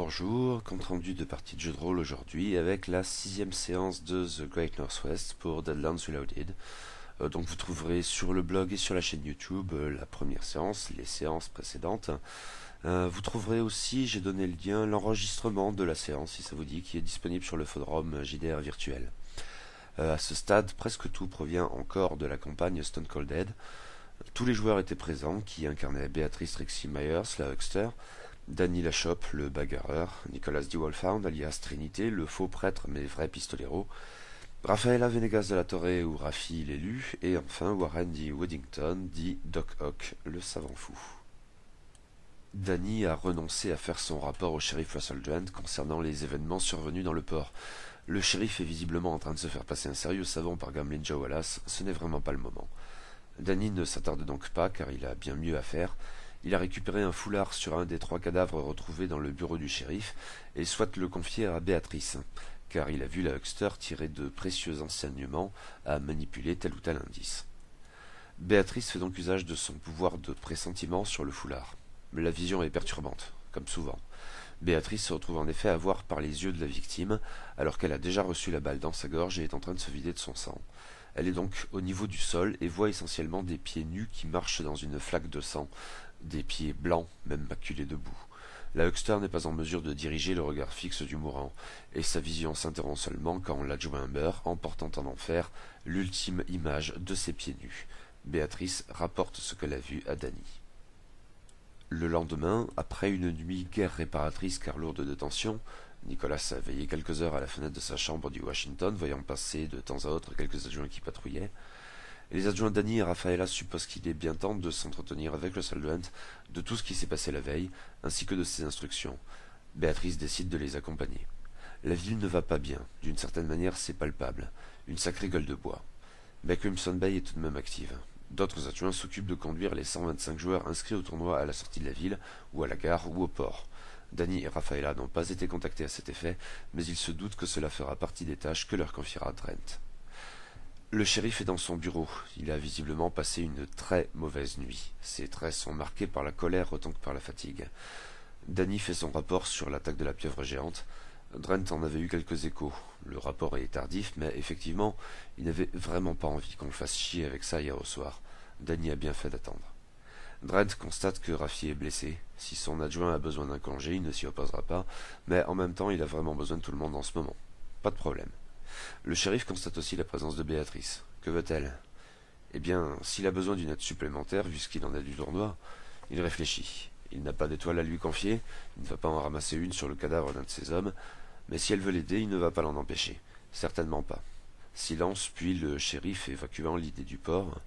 Bonjour, compte rendu de partie de jeu de rôle aujourd'hui avec la 6e séance de The Great Northwest pour Deadlands Reloaded. Donc vous trouverez sur le blog et sur la chaîne YouTube la première séance, les séances précédentes. Vous trouverez aussi, j'ai donné le lien, l'enregistrement de la séance si ça vous dit, qui est disponible sur le forum JDR virtuel. À ce stade, presque tout provient encore de la campagne Stone Cold Dead. Tous les joueurs étaient présents qui incarnaient Beatrice Trixie Myers, la Huckster, Danny Lachoppe, le bagarreur, Nicolas D. Wolfhound, alias Trinité, le faux prêtre mais vrai pistolero, Rafaela Venegas de la Torre ou Rafi l'élu, et enfin Warren D. Weddington, dit Doc Ock, le savant fou. Danny a renoncé à faire son rapport au shérif Russell Drent concernant les événements survenus dans le port. Le shérif est visiblement en train de se faire passer un sérieux savant par Gamblin Joe Wallace, ce n'est vraiment pas le moment. Danny ne s'attarde donc pas car il a bien mieux à faire. Il a récupéré un foulard sur un des 3 cadavres retrouvés dans le bureau du shérif et souhaite le confier à Béatrice, car il a vu la Huckster tirer de précieux enseignements à manipuler tel ou tel indice. Béatrice fait donc usage de son pouvoir de pressentiment sur le foulard. Mais la vision est perturbante, comme souvent. Béatrice se retrouve en effet à voir par les yeux de la victime, alors qu'elle a déjà reçu la balle dans sa gorge et est en train de se vider de son sang. Elle est donc au niveau du sol et voit essentiellement des pieds nus qui marchent dans une flaque de sang, des pieds blancs, même maculés de boue. La Huckster n'est pas en mesure de diriger le regard fixe du mourant, et sa vision s'interrompt seulement quand l'adjoint meurt, emportant en enfer l'ultime image de ses pieds nus. Béatrice rapporte ce qu'elle a vu à Danny. Le lendemain, après une nuit guère réparatrice car lourde de tension, Nicolas a veillé quelques heures à la fenêtre de sa chambre du Washington, voyant passer de temps à autre quelques adjoints qui patrouillaient. Les adjoints Danny et Rafaela supposent qu'il est bien temps de s'entretenir avec le Drent de tout ce qui s'est passé la veille, ainsi que de ses instructions. Béatrice décide de les accompagner. La ville ne va pas bien, d'une certaine manière c'est palpable, une sacrée gueule de bois. Mais Crimson Bay est tout de même active. D'autres adjoints s'occupent de conduire les 125 joueurs inscrits au tournoi à la sortie de la ville, ou à la gare, ou au port. Danny et Rafaela n'ont pas été contactés à cet effet, mais ils se doutent que cela fera partie des tâches que leur confiera Drent. Le shérif est dans son bureau. Il a visiblement passé une très mauvaise nuit. Ses traits sont marqués par la colère autant que par la fatigue. Danny fait son rapport sur l'attaque de la pieuvre géante. Drent en avait eu quelques échos. Le rapport est tardif, mais effectivement, il n'avait vraiment pas envie qu'on le fasse chier avec ça hier au soir. Danny a bien fait d'attendre. Drent constate que Raffi est blessé. Si son adjoint a besoin d'un congé, il ne s'y opposera pas, mais en même temps, il a vraiment besoin de tout le monde en ce moment. Pas de problème. Le shérif constate aussi la présence de Béatrice. Que veut-elle? Eh bien, s'il a besoin d'une aide supplémentaire, vu ce qu'il en a du tournoi, il réfléchit. Il n'a pas d'étoile à lui confier, il ne va pas en ramasser une sur le cadavre d'un de ses hommes, mais si elle veut l'aider, il ne va pas l'en empêcher. Certainement pas. Silence, puis le shérif, évacuant l'idée du port,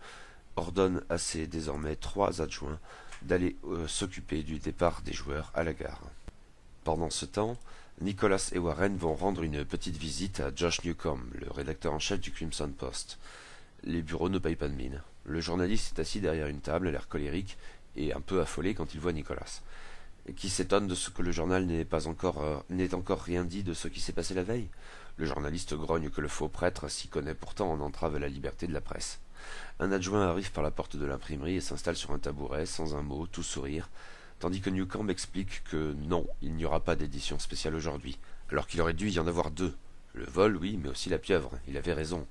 ordonne à ses désormais 3 adjoints d'aller s'occuper du départ des joueurs à la gare. Pendant ce temps, Nicolas et Warren vont rendre une petite visite à Josh Newcomb, le rédacteur en chef du Crimson Post. Les bureaux ne payent pas de mine. Le journaliste est assis derrière une table, l'air colérique et un peu affolé quand il voit Nicolas, qui s'étonne de ce que le journal n'ait encore rien dit de ce qui s'est passé la veille. Le journaliste grogne que le faux prêtre s'y connaît pourtant en entrave à la liberté de la presse. Un adjoint arrive par la porte de l'imprimerie et s'installe sur un tabouret, sans un mot, tout sourire, tandis que Newcomb explique que non, il n'y aura pas d'édition spéciale aujourd'hui, alors qu'il aurait dû y en avoir 2. Le vol, oui, mais aussi la pieuvre, il avait raison.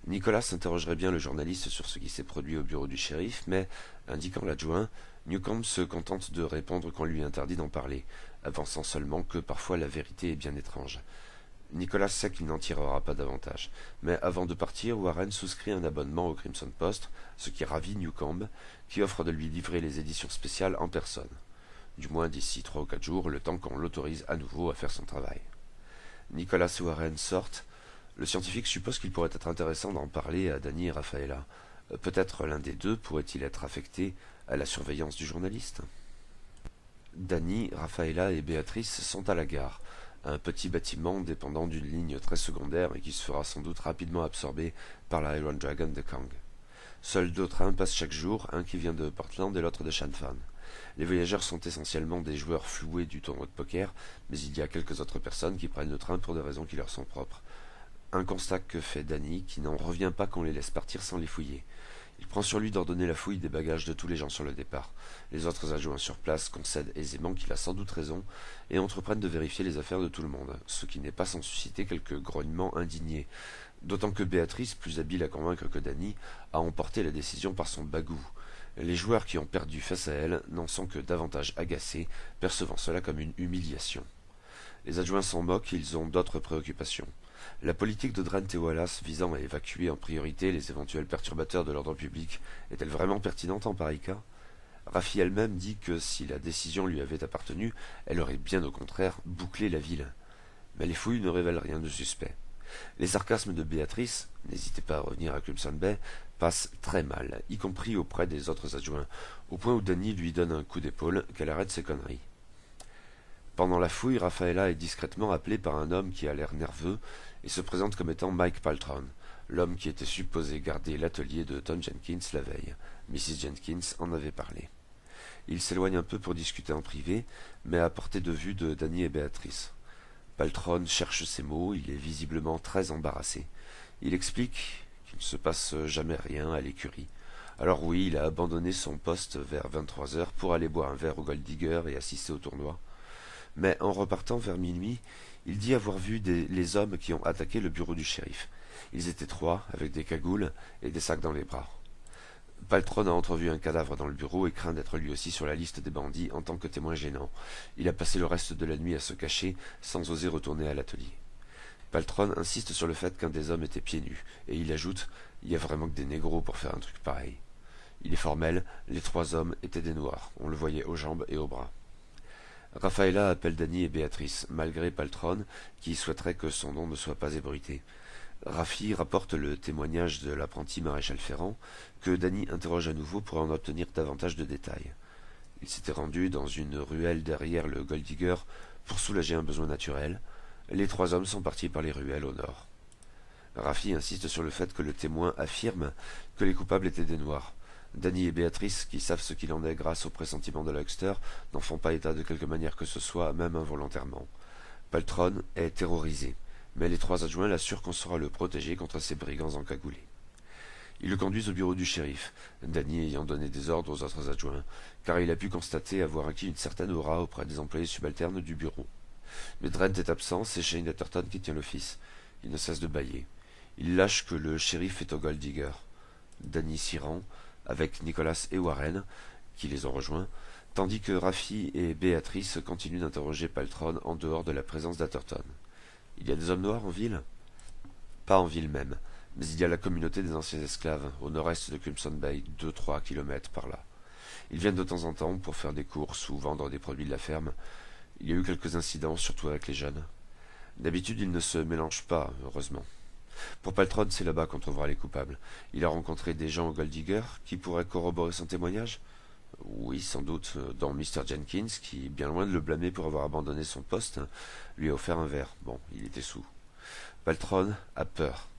Nicolas interrogerait bien le journaliste sur ce qui s'est produit au bureau du shérif, mais, indiquant l'adjoint, Newcomb se contente de répondre qu'on lui interdit d'en parler, avançant seulement que parfois la vérité est bien étrange. Nicolas sait qu'il n'en tirera pas davantage, mais avant de partir, Warren souscrit un abonnement au Crimson Post, ce qui ravit Newcomb, qui offre de lui livrer les éditions spéciales en personne. Du moins d'ici 3 ou 4 jours, le temps qu'on l'autorise à nouveau à faire son travail. Nicolas et Warren sortent. Le scientifique suppose qu'il pourrait être intéressant d'en parler à Danny et Rafaela. Peut-être l'un des deux pourrait-il être affecté à la surveillance du journaliste. Danny, Rafaela et Béatrice sont à la gare, un petit bâtiment dépendant d'une ligne très secondaire et qui se fera sans doute rapidement absorber par la Iron Dragon de Kang. Seuls 2 trains passent chaque jour, un qui vient de Portland et l'autre de Shanfan. Les voyageurs sont essentiellement des joueurs floués du tournoi de poker, mais il y a quelques autres personnes qui prennent le train pour des raisons qui leur sont propres. Un constat que fait Danny, qui n'en revient pas qu'on les laisse partir sans les fouiller. Il prend sur lui d'ordonner la fouille des bagages de tous les gens sur le départ. Les autres adjoints sur place concèdent aisément qu'il a sans doute raison et entreprennent de vérifier les affaires de tout le monde, ce qui n'est pas sans susciter quelques grognements indignés, d'autant que Béatrice, plus habile à convaincre que Danny, a emporté la décision par son bagout. Les joueurs qui ont perdu face à elle n'en sont que davantage agacés, percevant cela comme une humiliation. Les adjoints s'en moquent, ils ont d'autres préoccupations. La politique de Drent et Wallace visant à évacuer en priorité les éventuels perturbateurs de l'ordre public est-elle vraiment pertinente en pareil cas? Raffi elle-même dit que si la décision lui avait appartenu, elle aurait bien au contraire bouclé la ville. Mais les fouilles ne révèlent rien de suspect. Les sarcasmes de Béatrice, n'hésitez pas à revenir à Crimson Bay, passent très mal, y compris auprès des autres adjoints, au point où Danny lui donne un coup d'épaule qu'elle arrête ses conneries. Pendant la fouille, Rafaela est discrètement appelée par un homme qui a l'air nerveux et se présente comme étant Mike Paltron, l'homme qui était supposé garder l'atelier de Tom Jenkins la veille. Mrs. Jenkins en avait parlé. Il s'éloigne un peu pour discuter en privé, mais à portée de vue de Danny et Béatrice. Paltron cherche ses mots, il est visiblement très embarrassé. Il explique qu'il ne se passe jamais rien à l'écurie. Alors oui, il a abandonné son poste vers 23 heures pour aller boire un verre au Gold Digger et assister au tournoi. Mais en repartant vers minuit, il dit avoir vu les hommes qui ont attaqué le bureau du shérif. Ils étaient 3, avec des cagoules et des sacs dans les bras. Paltron a entrevu un cadavre dans le bureau et craint d'être lui aussi sur la liste des bandits en tant que témoin gênant. Il a passé le reste de la nuit à se cacher, sans oser retourner à l'atelier. Paltron insiste sur le fait qu'un des hommes était pieds nus, et il ajoute « Il y a vraiment que des négros pour faire un truc pareil ». Il est formel, les 3 hommes étaient des noirs, on le voyait aux jambes et aux bras. Rafaela appelle Danny et Béatrice, malgré Paltron, qui souhaiterait que son nom ne soit pas ébruité. Raffi rapporte le témoignage de l'apprenti maréchal Ferrand, que Danny interroge à nouveau pour en obtenir davantage de détails. Il s'était rendu dans une ruelle derrière le Gold Digger pour soulager un besoin naturel. Les 3 hommes sont partis par les ruelles au nord. Raffi insiste sur le fait que le témoin affirme que les coupables étaient des Noirs. Danny et Béatrice, qui savent ce qu'il en est grâce au pressentiment de Luxter, n'en font pas état de quelque manière que ce soit, même involontairement. Paltron est terrorisé, mais les 3 adjoints l'assurent qu'on saura le protéger contre ces brigands encagoulés. Ils le conduisent au bureau du shérif, Danny ayant donné des ordres aux autres adjoints, car il a pu constater avoir acquis une certaine aura auprès des employés subalternes du bureau. Mais Drent est absent, c'est Shane Atherton qui tient l'office. Il ne cesse de bâiller. Il lâche que le shérif est au Gold Digger. Danny s'y rend, avec Nicholas et Warren, qui les ont rejoints, tandis que Raffi et Béatrice continuent d'interroger Paltron en dehors de la présence d'Atherton. Il y a des hommes noirs en ville? Pas en ville même, mais il y a la communauté des anciens esclaves, au nord-est de Crimson Bay, 2-3 kilomètres par là. Ils viennent de temps en temps pour faire des courses ou vendre des produits de la ferme. Il y a eu quelques incidents, surtout avec les jeunes. D'habitude, ils ne se mélangent pas, heureusement. Pour Paltron, c'est là-bas qu'on trouvera les coupables. Il a rencontré des gens au Gold Digger qui pourraient corroborer son témoignage? Oui, sans doute, dont Mr. Jenkins, qui, bien loin de le blâmer pour avoir abandonné son poste, lui a offert un verre. Bon, il était saoul. Paltron a peur.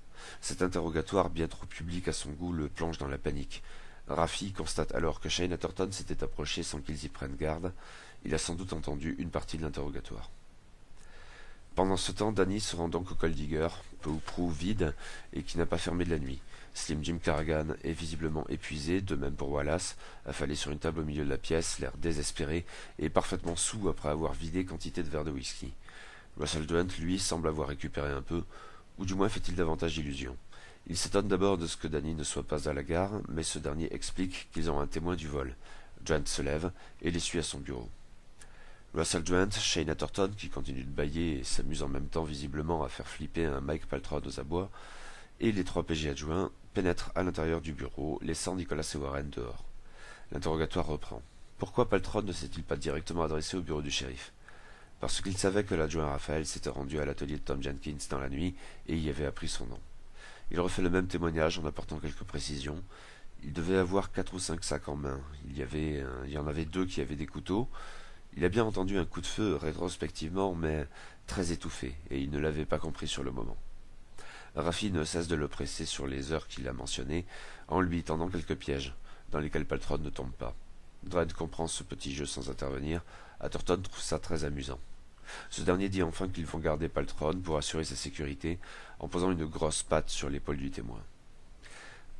Cet interrogatoire, bien trop public à son goût, le plonge dans la panique. Raffi constate alors que Shane Atherton s'était approché sans qu'ils y prennent garde. Il a sans doute entendu une partie de l'interrogatoire. Pendant ce temps, Danny se rend donc au Gold Digger, peu ou prou vide, et qui n'a pas fermé de la nuit. Slim Jim Carrigan est visiblement épuisé, de même pour Wallace, affalé sur une table au milieu de la pièce, l'air désespéré, et parfaitement saoul après avoir vidé quantité de verres de whisky. Russell Drent, lui, semble avoir récupéré un peu, ou du moins fait-il davantage d'illusions. Il s'étonne d'abord de ce que Danny ne soit pas à la gare, mais ce dernier explique qu'ils ont un témoin du vol. Drent se lève et les suit à son bureau. Russell Drent, Shane Atherton, qui continue de bâiller et s'amuse en même temps visiblement à faire flipper un Mike Paltrow aux abois, et les 3 PG adjoints pénètrent à l'intérieur du bureau, laissant Nicholas et Warren dehors. L'interrogatoire reprend. Pourquoi Paltrow ne s'est-il pas directement adressé au bureau du shérif? Parce qu'il savait que l'adjoint Raphaël s'était rendu à l'atelier de Tom Jenkins dans la nuit et y avait appris son nom. Il refait le même témoignage en apportant quelques précisions. Il devait avoir 4 ou 5 sacs en main. Il y en avait 2 qui avaient des couteaux. Il a bien entendu un coup de feu rétrospectivement, mais très étouffé, et il ne l'avait pas compris sur le moment. Raffi ne cesse de le presser sur les heures qu'il a mentionnées, en lui tendant quelques pièges, dans lesquels Paltrow ne tombe pas. Dredd comprend ce petit jeu sans intervenir. Atherton trouve ça très amusant. Ce dernier dit enfin qu'ils vont garder Paltrow pour assurer sa sécurité, en posant une grosse patte sur l'épaule du témoin.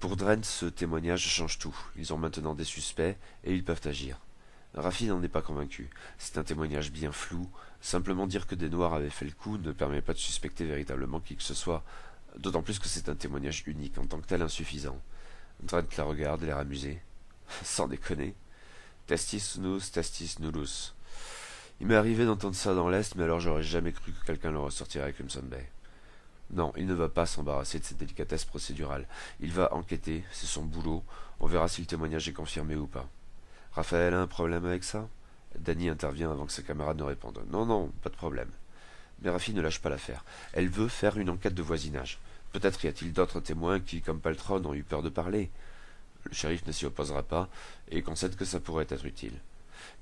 Pour Dren, ce témoignage change tout. Ils ont maintenant des suspects et ils peuvent agir. Raffi n'en est pas convaincu. C'est un témoignage bien flou. Simplement dire que des Noirs avaient fait le coup ne permet pas de suspecter véritablement qui que ce soit, d'autant plus que c'est un témoignage unique, en tant que tel insuffisant. Trent la regarde, l'air amusé. Sans déconner. Testis nous, testis nullus. Il m'est arrivé d'entendre ça dans l'Est, mais alors j'aurais jamais cru que quelqu'un le ressortirait à Crimson Bay. Non, il ne va pas s'embarrasser de cette délicatesse procédurale. Il va enquêter, c'est son boulot. On verra si le témoignage est confirmé ou pas. Raphaël a un problème avec ça? Danny intervient avant que ses camarades ne répondent. Non, non, pas de problème. Mais Raffi ne lâche pas l'affaire. Elle veut faire une enquête de voisinage. Peut-être y a-t-il d'autres témoins qui, comme Paltron, ont eu peur de parler. Le shérif ne s'y opposera pas et concède que ça pourrait être utile.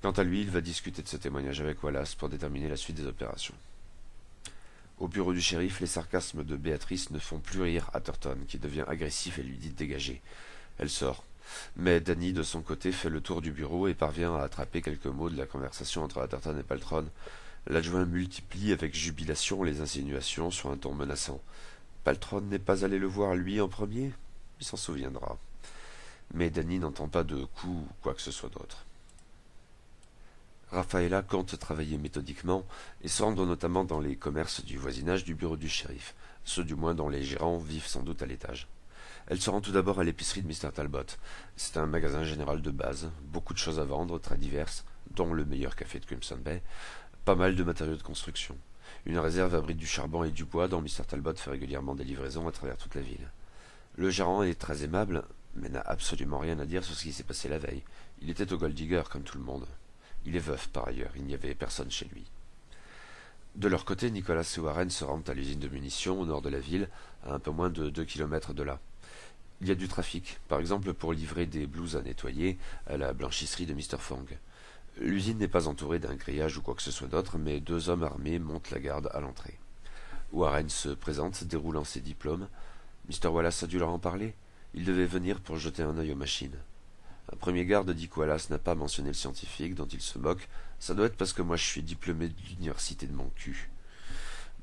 Quant à lui, il va discuter de ce témoignage avec Wallace pour déterminer la suite des opérations. Au bureau du shérif, les sarcasmes de Béatrice ne font plus rire Atherton, qui devient agressif et lui dit de dégager. Elle sort. Mais Danny, de son côté, fait le tour du bureau et parvient à attraper quelques mots de la conversation entre Atherton et Paltron. L'adjoint multiplie avec jubilation les insinuations sur un ton menaçant. Paltron n'est pas allé le voir lui en premier? Il s'en souviendra. Mais Danny n'entend pas de coup ou quoi que ce soit d'autre. Rafaela compte travailler méthodiquement et se rendre notamment dans les commerces du voisinage du bureau du shérif, ceux du moins dont les gérants vivent sans doute à l'étage. Elle se rend tout d'abord à l'épicerie de Mr. Talbot. C'est un magasin général de base, beaucoup de choses à vendre, très diverses, dont le meilleur café de Crimson Bay, pas mal de matériaux de construction. Une réserve abrite du charbon et du bois dont Mr. Talbot fait régulièrement des livraisons à travers toute la ville. Le gérant est très aimable, mais n'a absolument rien à dire sur ce qui s'est passé la veille. Il était au Gold Digger comme tout le monde. Il est veuf par ailleurs, il n'y avait personne chez lui. De leur côté, Nicolas et Warren se rendent à l'usine de munitions au nord de la ville, à un peu moins de 2 kilomètres de là. Il y a du trafic, par exemple pour livrer des blouses à nettoyer à la blanchisserie de Mr. Fong. L'usine n'est pas entourée d'un grillage ou quoi que ce soit d'autre, mais 2 hommes armés montent la garde à l'entrée. Warren se présente, déroulant ses diplômes. Mr. Wallace a dû leur en parler. Il devait venir pour jeter un œil aux machines. Un premier garde dit que Wallace n'a pas mentionné le scientifique dont il se moque. Ça doit être parce que moi je suis diplômé de l'université de mon cul.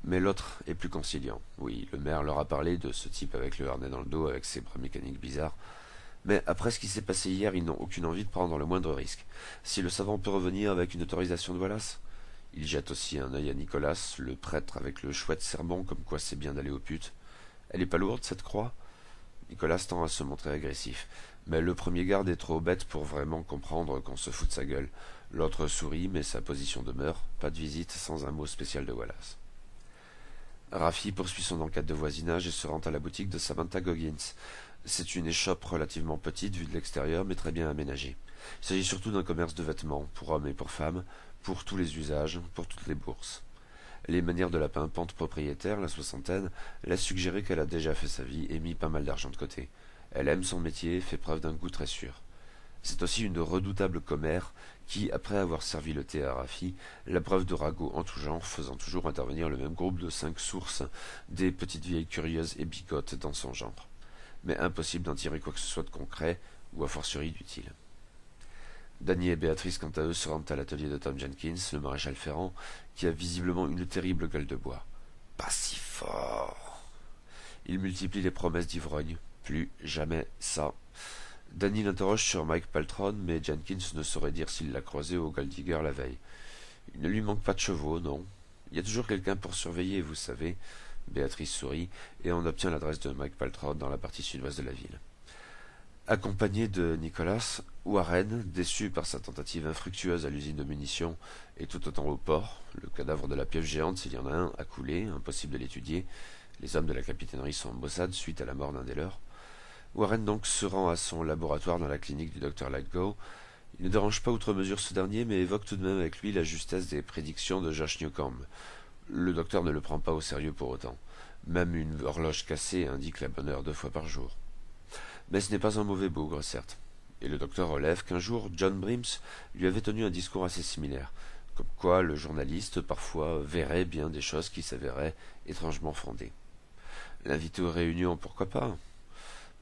Mais l'autre est plus conciliant. Oui, le maire leur a parlé de ce type avec le harnais dans le dos, avec ses bras mécaniques bizarres. Mais après ce qui s'est passé hier, ils n'ont aucune envie de prendre le moindre risque. Si le savant peut revenir avec une autorisation de Wallace. Il jette aussi un œil à Nicolas, le prêtre avec le chouette sermon, comme quoi c'est bien d'aller aux putes. Elle est pas lourde, cette croix? Nicolas tend à se montrer agressif. Mais le premier garde est trop bête pour vraiment comprendre qu'on se fout de sa gueule. L'autre sourit, mais sa position demeure. Pas de visite sans un mot spécial de Wallace. Raffi poursuit son enquête de voisinage et se rend à la boutique de Samantha Goggins. C'est une échoppe relativement petite vue de l'extérieur, mais très bien aménagée. Il s'agit surtout d'un commerce de vêtements, pour hommes et pour femmes, pour tous les usages, pour toutes les bourses. Les manières de la pimpante propriétaire, la soixantaine, laissent suggérer qu'elle a déjà fait sa vie et mis pas mal d'argent de côté. Elle aime son métier et fait preuve d'un goût très sûr. C'est aussi une redoutable commère qui, après avoir servi le thé à Raffi, la preuve de ragots en tout genre, faisant toujours intervenir le même groupe de 5 sources, des petites vieilles curieuses et bigotes dans son genre. Mais impossible d'en tirer quoi que ce soit de concret, ou a fortiori d'utile. Danny et Béatrice, quant à eux, se rendent à l'atelier de Tom Jenkins, le maréchal ferrant, qui a visiblement une terrible gueule de bois. Pas si fort. Il multiplie les promesses d'ivrogne. Plus jamais ça. Danny l'interroge sur Mike Paltron, mais Jenkins ne saurait dire s'il l'a croisé au Gold Digger la veille. Il ne lui manque pas de chevaux, non. Il y a toujours quelqu'un pour surveiller, vous savez. Béatrice sourit, et on obtient l'adresse de Mike Paltron dans la partie sud-ouest de la ville. Accompagné de Nicolas, Warren, déçu par sa tentative infructueuse à l'usine de munitions et tout autant au port, le cadavre de la pieuvre géante, s'il y en a un, a coulé, impossible de l'étudier. Les hommes de la capitainerie sont en Mossad suite à la mort d'un des leurs. Warren donc se rend à son laboratoire dans la clinique du docteur Lightgo. Il ne dérange pas outre mesure ce dernier, mais évoque tout de même avec lui la justesse des prédictions de Josh Newcomb. Le docteur ne le prend pas au sérieux pour autant. Même une horloge cassée indique la bonne heure 2 fois par jour. Mais ce n'est pas un mauvais bougre, certes. Et le docteur relève qu'un jour, John Brims lui avait tenu un discours assez similaire, comme quoi le journaliste, parfois, verrait bien des choses qui s'avéraient étrangement fondées. L'inviter aux réunions, pourquoi pas?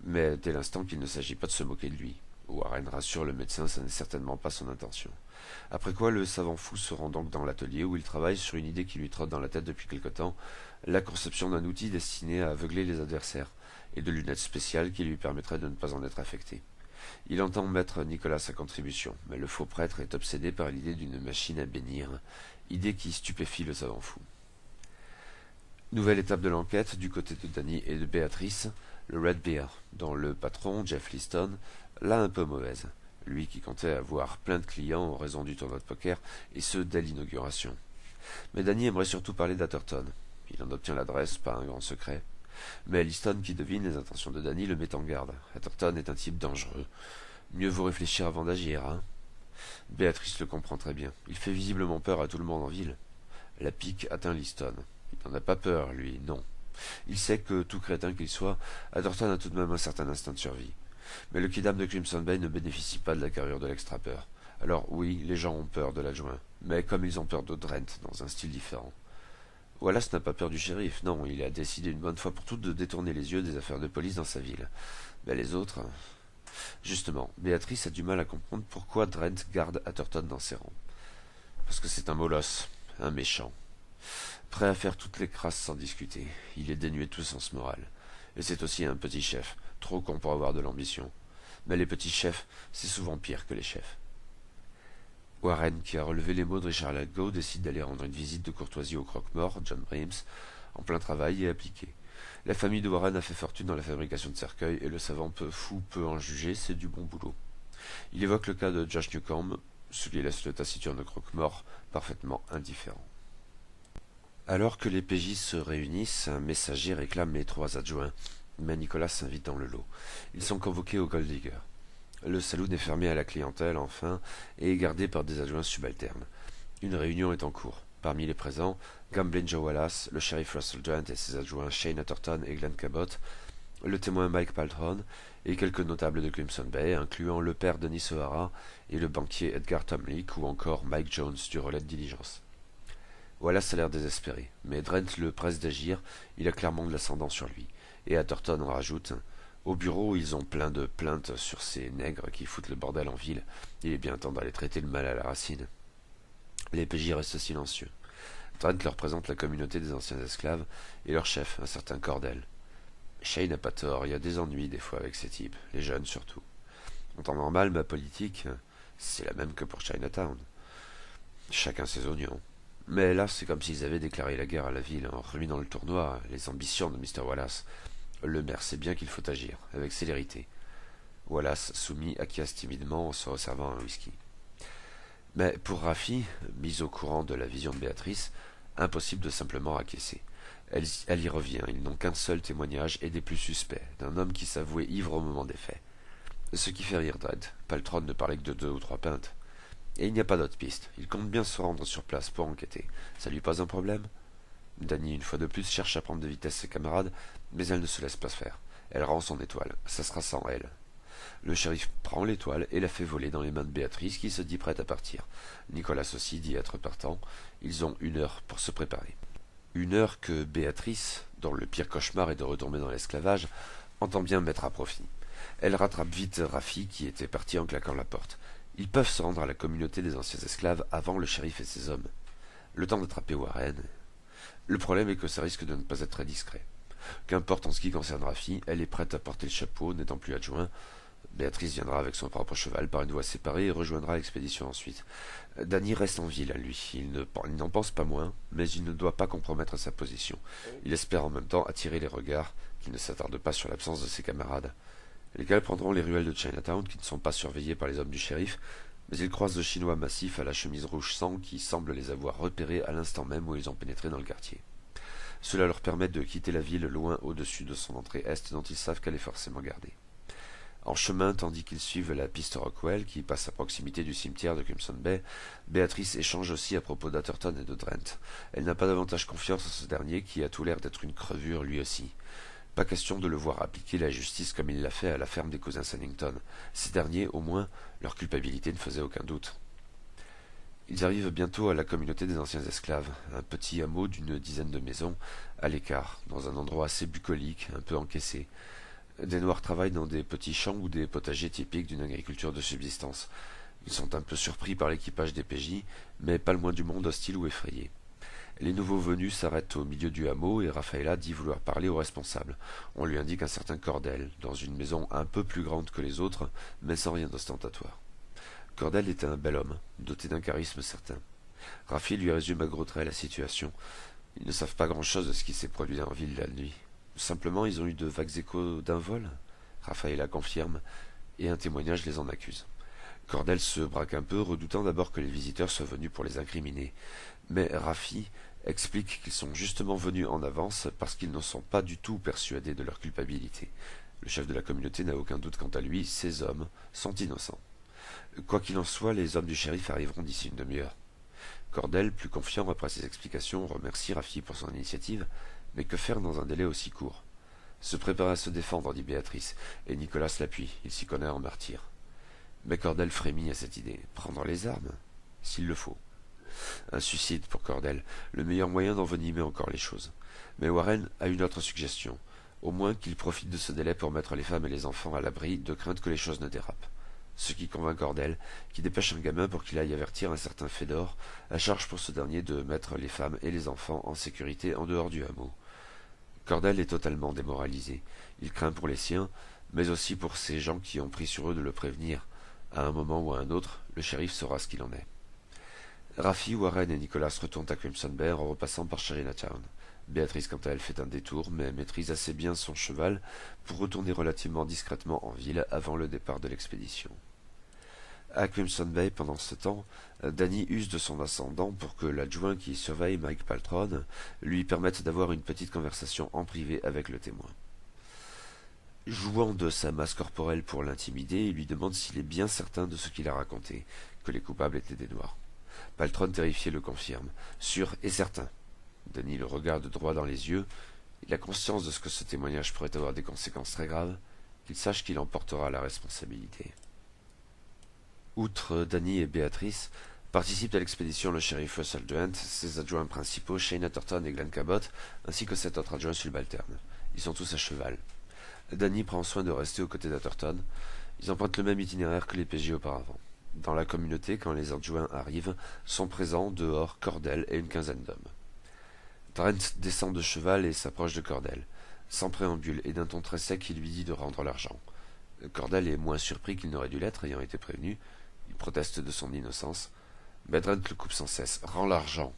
Mais dès l'instant qu'il ne s'agit pas de se moquer de lui. Warren rassure le médecin, ça n'est certainement pas son intention. Après quoi, le savant fou se rend donc dans l'atelier où il travaille sur une idée qui lui trotte dans la tête depuis quelque temps, la conception d'un outil destiné à aveugler les adversaires, et de lunettes spéciales qui lui permettraient de ne pas en être affecté. Il entend mettre Nicolas à contribution, mais le faux prêtre est obsédé par l'idée d'une machine à bénir, idée qui stupéfie le savant fou. Nouvelle étape de l'enquête du côté de Danny et de Béatrice, le Red Bear, dont le patron, Jeff Liston, l'a un peu mauvaise, lui qui comptait avoir plein de clients en raison du tournoi de poker, et ce dès l'inauguration. Mais Danny aimerait surtout parler d'Atherton. Il en obtient l'adresse, pas un grand secret. Mais Liston, qui devine les intentions de Danny, le met en garde. Atherton est un type dangereux. Mieux vaut réfléchir avant d'agir, hein. Béatrice le comprend très bien. Il fait visiblement peur à tout le monde en ville. La pique atteint Liston. Il n'en a pas peur, lui, non. Il sait que, tout crétin qu'il soit, Atherton a tout de même un certain instinct de survie. Mais le kidam de Crimson Bay ne bénéficie pas de la carrure de l'extra-peur. Alors oui, les gens ont peur de l'adjoint, mais comme ils ont peur de Drent, dans un style différent. Wallace n'a pas peur du shérif, non, il a décidé une bonne fois pour toutes de détourner les yeux des affaires de police dans sa ville. Mais les autres... Justement, Béatrice a du mal à comprendre pourquoi Drent garde Atherton dans ses rangs. Parce que c'est un molosse, un méchant. Prêt à faire toutes les crasses sans discuter. Il est dénué de tout sens moral. Et c'est aussi un petit chef, trop con pour avoir de l'ambition. Mais les petits chefs, c'est souvent pire que les chefs. Warren, qui a relevé les mots de Richard Ladgo, décide d'aller rendre une visite de courtoisie au croque-mort, John Breams, en plein travail et appliqué. La famille de Warren a fait fortune dans la fabrication de cercueils, et le savant peu fou peut en juger, c'est du bon boulot. Il évoque le cas de Josh Newcomb, ce qui laisse le taciturne croque-mort parfaitement indifférent. Alors que les PJ se réunissent, un messager réclame les 3 adjoints, mais Nicolas s'invite dans le lot. Ils sont convoqués au Gold Digger. Le saloon est fermé à la clientèle, enfin, et est gardé par des adjoints subalternes. Une réunion est en cours. Parmi les présents, Gamblin Joe Wallace, le shérif Russell Drent et ses adjoints Shane Atherton et Glenn Cabot, le témoin Mike Paltron et quelques notables de Crimson Bay, incluant le père Denis O'Hara et le banquier Edgar Tomlick ou encore Mike Jones du relais de diligence. Wallace a l'air désespéré, mais Drent le presse d'agir, il a clairement de l'ascendant sur lui. Et Atherton en rajoute. Au bureau, ils ont plein de plaintes sur ces nègres qui foutent le bordel en ville. Il est bien temps d'aller traiter le mal à la racine. Les PJ restent silencieux. Drent leur présente la communauté des anciens esclaves et leur chef, un certain Cordell. Shane n'a pas tort, il y a des ennuis des fois avec ces types, les jeunes surtout. En temps normal, ma politique, c'est la même que pour Chinatown. Chacun ses oignons. Mais là, c'est comme s'ils avaient déclaré la guerre à la ville en ruinant le tournoi, les ambitions de Mr. Wallace. Le maire sait bien qu'il faut agir, avec célérité. Wallace, soumis, acquiesce timidement en se resservant un whisky. Mais pour Rafi, mise au courant de la vision de Béatrice, impossible de simplement acquiescer. Elle y revient, ils n'ont qu'un seul témoignage et des plus suspects, d'un homme qui s'avouait ivre au moment des faits. Ce qui fait rire Dredd, Paltron ne parlait que de 2 ou 3 pintes. Et il n'y a pas d'autre piste. Il compte bien se rendre sur place pour enquêter. Ça lui pose un problème? Danny, une fois de plus, cherche à prendre de vitesse ses camarades, mais elle ne se laisse pas faire. Elle rend son étoile. Ça sera sans elle. Le shérif prend l'étoile et la fait voler dans les mains de Béatrice, qui se dit prête à partir. Nicolas aussi dit être partant. Ils ont 1 heure pour se préparer. 1 heure que Béatrice, dont le pire cauchemar est de retomber dans l'esclavage, entend bien mettre à profit. Elle rattrape vite Rafi, qui était parti en claquant la porte. Ils peuvent se rendre à la communauté des anciens esclaves avant le shérif et ses hommes. Le temps d'attraper Warren. Le problème est que ça risque de ne pas être très discret. Qu'importe en ce qui concerne Rafi, elle est prête à porter le chapeau, n'étant plus adjoint. Béatrice viendra avec son propre cheval par une voie séparée et rejoindra l'expédition ensuite. Danny reste en ville à lui. Il n'en pense pas moins, mais il ne doit pas compromettre sa position. Il espère en même temps attirer les regards, qui ne s'attardent pas sur l'absence de ses camarades. Lesquels prendront les ruelles de Chinatown qui ne sont pas surveillées par les hommes du shérif, mais ils croisent de Chinois massifs à la chemise rouge sang qui semblent les avoir repérés à l'instant même où ils ont pénétré dans le quartier. Cela leur permet de quitter la ville loin au-dessus de son entrée est dont ils savent qu'elle est forcément gardée. En chemin, tandis qu'ils suivent la piste Rockwell, qui passe à proximité du cimetière de Crimson Bay, Béatrice échange aussi à propos d'Atherton et de Drent. Elle n'a pas davantage confiance en ce dernier, qui a tout l'air d'être une crevure lui aussi. Pas question de le voir appliquer la justice comme il l'a fait à la ferme des cousins Sennington. Ces derniers, au moins, leur culpabilité ne faisait aucun doute. Ils arrivent bientôt à la communauté des anciens esclaves, un petit hameau d'une dizaine de maisons, à l'écart, dans un endroit assez bucolique, un peu encaissé. Des Noirs travaillent dans des petits champs ou des potagers typiques d'une agriculture de subsistance. Ils sont un peu surpris par l'équipage des PJ, mais pas le moins du monde hostile ou effrayé. Les nouveaux venus s'arrêtent au milieu du hameau et Rafaela dit vouloir parler au responsable. On lui indique un certain Cordel, dans une maison un peu plus grande que les autres, mais sans rien d'ostentatoire. Cordel était un bel homme, doté d'un charisme certain. Rafi lui résume à gros traits la situation. Ils ne savent pas grand-chose de ce qui s'est produit en ville la nuit. Simplement, ils ont eu de vagues échos d'un vol. Rafaela confirme, et un témoignage les en accuse. Cordel se braque un peu, redoutant d'abord que les visiteurs soient venus pour les incriminer. Mais Rafi explique qu'ils sont justement venus en avance parce qu'ils ne sont pas du tout persuadés de leur culpabilité. Le chef de la communauté n'a aucun doute quant à lui, ces hommes sont innocents. Quoi qu'il en soit, les hommes du shérif arriveront d'ici une demi-heure. Cordel, plus confiant après ses explications, remercie Rafi pour son initiative, mais que faire dans un délai aussi court? Se préparer à se défendre, dit Béatrice, et Nicolas l'appuie, il s'y connaît en martyr. Mais Cordel frémit à cette idée. Prendre les armes? S'il le faut. Un suicide pour Cordel, le meilleur moyen d'envenimer encore les choses. Mais Warren a une autre suggestion. Au moins qu'il profite de ce délai pour mettre les femmes et les enfants à l'abri, de crainte que les choses ne dérapent. Ce qui convainc Cordel, qui dépêche un gamin pour qu'il aille avertir un certain Fédor, à charge pour ce dernier de mettre les femmes et les enfants en sécurité en dehors du hameau. Cordel est totalement démoralisé. Il craint pour les siens, mais aussi pour ces gens qui ont pris sur eux de le prévenir. À un moment ou à un autre, le shérif saura ce qu'il en est. Rafi, Warren et Nicolas retournent à Crimson Bay en repassant par Chinatown. Béatrice, quant à elle, fait un détour, mais maîtrise assez bien son cheval pour retourner relativement discrètement en ville avant le départ de l'expédition. À Crimson Bay, pendant ce temps, Danny use de son ascendant pour que l'adjoint qui surveille Mike Paltron lui permette d'avoir une petite conversation en privé avec le témoin. Jouant de sa masse corporelle pour l'intimider, il lui demande s'il est bien certain de ce qu'il a raconté, que les coupables étaient des Noirs. Paltron, terrifié, le confirme. Sûr et certain. Danny le regarde droit dans les yeux. Il a conscience de ce que ce témoignage pourrait avoir des conséquences très graves, qu'il sache qu'il en portera la responsabilité. Outre Danny et Béatrice, participent à l'expédition le shérif Russell Durant, ses adjoints principaux Shane Atherton et Glenn Cabot, ainsi que 7 autres adjoints subalternes. Ils sont tous à cheval. Danny prend soin de rester aux côtés d'Atherton. Ils empruntent le même itinéraire que les PJ auparavant. Dans la communauté, quand les adjoints arrivent, sont présents dehors Cordel et une quinzaine d'hommes. Trent descend de cheval et s'approche de Cordel. Sans préambule et d'un ton très sec, il lui dit de rendre l'argent. Cordel est moins surpris qu'il n'aurait dû l'être, ayant été prévenu. Il proteste de son innocence. Mais Trent le coupe sans cesse. Rends l'argent.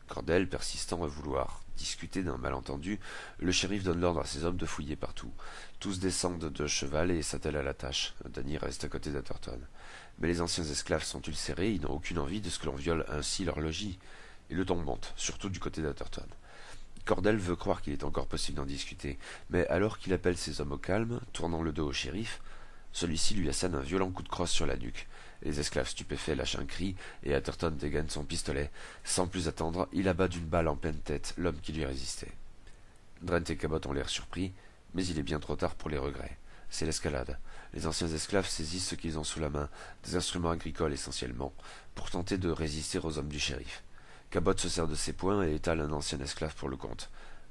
Cordel, persistant à vouloir discuter d'un malentendu, le shérif donne l'ordre à ses hommes de fouiller partout. Tous descendent de cheval et s'attellent à la tâche. Danny reste à côté d'Atherton. Mais les anciens esclaves sont ulcérés, ils n'ont aucune envie de ce que l'on viole ainsi leur logis. Et le ton monte, surtout du côté d'Atherton. Cordel veut croire qu'il est encore possible d'en discuter, mais alors qu'il appelle ses hommes au calme, tournant le dos au shérif, celui-ci lui assène un violent coup de crosse sur la nuque. Les esclaves stupéfaits lâchent un cri, et Atherton dégaine son pistolet. Sans plus attendre, il abat d'une balle en pleine tête l'homme qui lui résistait. Drent et Cabot ont l'air surpris, mais il est bien trop tard pour les regrets. C'est l'escalade. Les anciens esclaves saisissent ce qu'ils ont sous la main, des instruments agricoles essentiellement, pour tenter de résister aux hommes du shérif. Cabot se sert de ses poings et étale un ancien esclave pour le compte.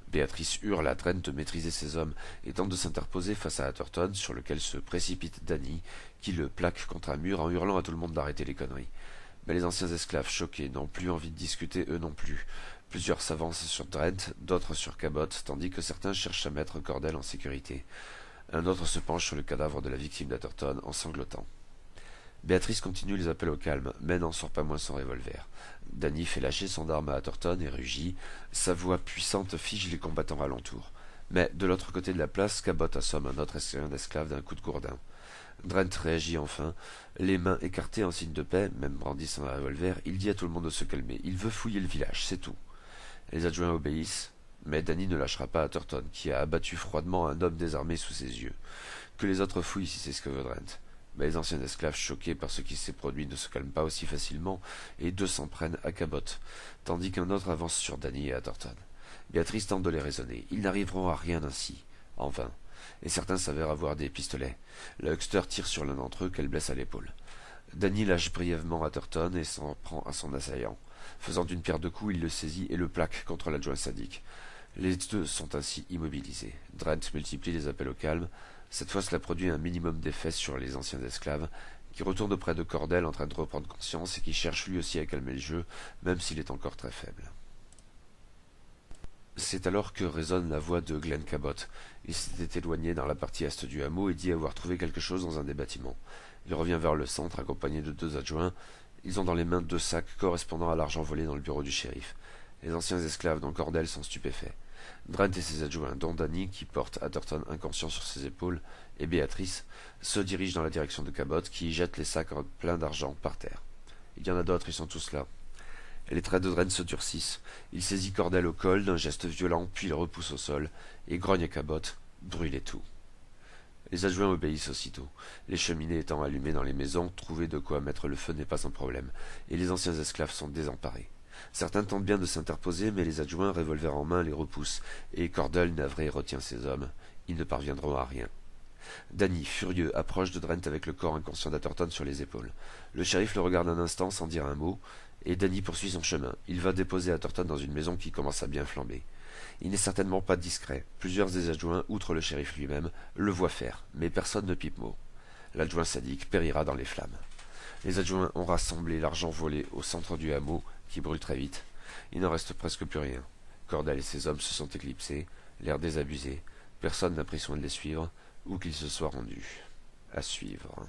Béatrice hurle à Drent de maîtriser ses hommes et tente de s'interposer face à Atherton, sur lequel se précipite Danny, qui le plaque contre un mur en hurlant à tout le monde d'arrêter les conneries. Mais les anciens esclaves, choqués, n'ont plus envie de discuter eux non plus. Plusieurs s'avancent sur Drent, d'autres sur Cabot, tandis que certains cherchent à mettre Cordel en sécurité. Un autre se penche sur le cadavre de la victime d'Atherton en sanglotant. Béatrice continue les appels au calme, mais n'en sort pas moins son revolver. Danny fait lâcher son arme à Atherton et rugit. Sa voix puissante fige les combattants alentour. Mais de l'autre côté de la place, Cabot assomme un autre esclave d'un coup de gourdin. Drent réagit enfin. Les mains écartées en signe de paix, même brandissant un revolver, il dit à tout le monde de se calmer. Il veut fouiller le village, c'est tout. Les adjoints obéissent, mais Danny ne lâchera pas Atherton, qui a abattu froidement un homme désarmé sous ses yeux. Que les autres fouillent si c'est ce que veut Drent. Mais les anciens esclaves, choqués par ce qui s'est produit, ne se calment pas aussi facilement, et deux s'en prennent à Cabot, tandis qu'un autre avance sur Danny et Atherton. Béatrice tente de les raisonner. Ils n'arriveront à rien ainsi. En vain. Et certains s'avèrent avoir des pistolets. Le huckster tire sur l'un d'entre eux qu'elle blesse à l'épaule. Danny lâche brièvement Atherton et s'en prend à son assaillant. Faisant d'une pierre deux coups, il le saisit et le plaque contre l'adjoint sadique. Les deux sont ainsi immobilisés. Drent multiplie les appels au calme. Cette fois, cela produit un minimum d'effet sur les anciens esclaves, qui retournent auprès de Cordel en train de reprendre conscience et qui cherche lui aussi à calmer le jeu, même s'il est encore très faible. C'est alors que résonne la voix de Glenn Cabot. Il s'était éloigné dans la partie est du hameau et dit avoir trouvé quelque chose dans un des bâtiments. Il revient vers le centre accompagné de 2 adjoints. Ils ont dans les mains 2 sacs correspondant à l'argent volé dans le bureau du shérif. Les anciens esclaves dont Cordell sont stupéfaits. Brent et ses adjoints, dont Danny, qui porte Atherton inconscient sur ses épaules, et Béatrice, se dirigent dans la direction de Cabot, qui jette les sacs pleins d'argent par terre. Il y en a d'autres, ils sont tous là. Les traits de Dren se durcissent. Il saisit Cordell au col d'un geste violent, puis le repousse au sol, et grogne à Cabot. Brûlez tout. Les adjoints obéissent aussitôt. Les cheminées étant allumées dans les maisons, trouver de quoi mettre le feu n'est pas un problème, et les anciens esclaves sont désemparés. Certains tentent bien de s'interposer, mais les adjoints, revolver en main, les repoussent, et Cordell, navré, retient ses hommes. Ils ne parviendront à rien. Danny, furieux, approche de Drent avec le corps inconscient d'Atherton sur les épaules. Le shérif le regarde un instant sans dire un mot, et Danny poursuit son chemin. Il va déposer Atherton dans une maison qui commence à bien flamber. Il n'est certainement pas discret. Plusieurs des adjoints, outre le shérif lui-même, le voient faire, mais personne ne pipe mot. L'adjoint sadique périra dans les flammes. Les adjoints ont rassemblé l'argent volé au centre du hameau, qui brûle très vite. Il n'en reste presque plus rien. Cordell et ses hommes se sont éclipsés, l'air désabusé. Personne n'a pris soin de les suivre, ou qu'ils se soient rendus. À suivre.